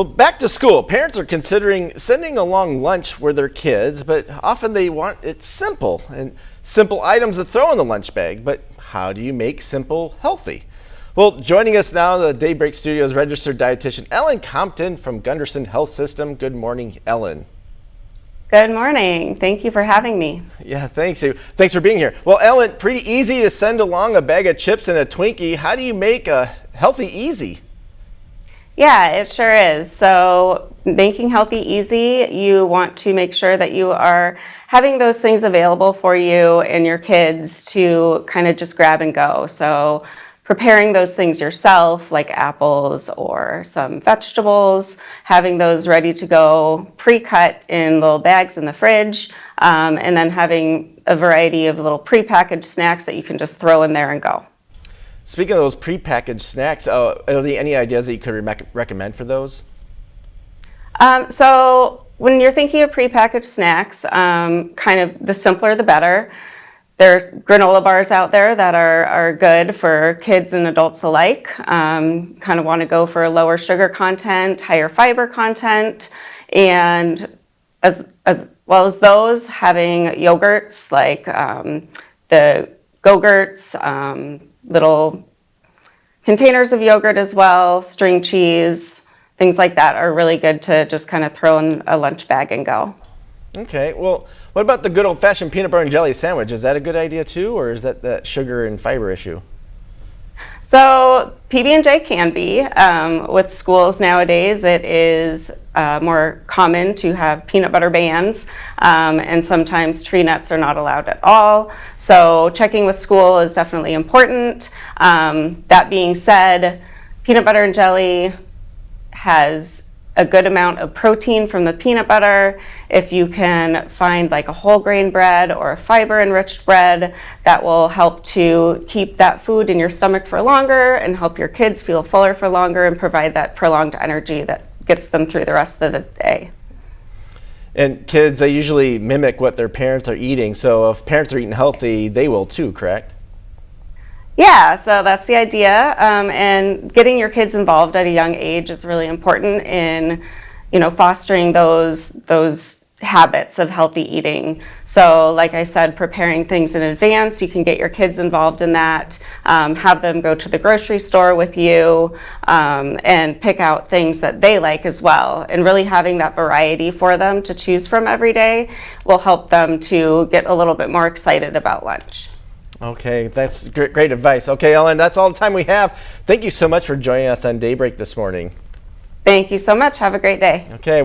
Well, back to school. Parents are considering sending along lunch with their kids, but often they want it simple and simple items to throw in the lunch bag. But how do you make simple healthy? Well, joining us now in the Daybreak Studios, registered dietitian Ellen Compton from Gundersen Health System. Good morning, Ellen. Good morning. Thank you for having me. Yeah, thanks. Thanks for being here. Well, Ellen, pretty easy to send along a bag of chips and a Twinkie. How do you make a healthy easy? Yeah, it sure is. So making healthy easy, you want to make sure that you are having those things available for you and your kids to kind of just grab and go. So preparing those things yourself, like apples or some vegetables, having those ready to go, pre-cut in little bags in the fridge, and then having a variety of little pre-packaged snacks that you can just throw in there and go. Speaking of those pre-packaged snacks, are there any ideas that you could recommend for those? So when you're thinking of pre-packaged snacks, kind of the simpler the better. There's granola bars out there that are good for kids and adults alike. Kind of want to go for a lower sugar content, higher fiber content, and as well as those, having yogurts like the Go-Gurts, little containers of yogurt as well, string cheese, things like that are really good to just kind of throw in a lunch bag and go. Okay, well, what about the good old-fashioned peanut butter and jelly sandwich? Is that a good idea too, or is that sugar and fiber issue? So PB&J can be. With schools nowadays, it is more common to have peanut butter bans, and sometimes tree nuts are not allowed at all. So checking with school is definitely important. That being said, peanut butter and jelly has a good amount of protein from the peanut butter. If you can find like a whole grain bread or a fiber enriched bread, that will help to keep that food in your stomach for longer and help your kids feel fuller for longer and provide that prolonged energy that gets them through the rest of the day. And kids, they usually mimic what their parents are eating, so if parents are eating healthy, they will too, correct? Yeah, so that's the idea, and getting your kids involved at a young age is really important in, fostering those habits of healthy eating. So, like I said, preparing things in advance, you can get your kids involved in that. Have them go to the grocery store with you, and pick out things that they like as well. And really having that variety for them to choose from every day will help them to get a little bit more excited about lunch. Okay, that's great advice. Okay, Ellen, that's all the time we have. Thank you so much for joining us on Daybreak this morning. Thank you so much. Have a great day. Okay.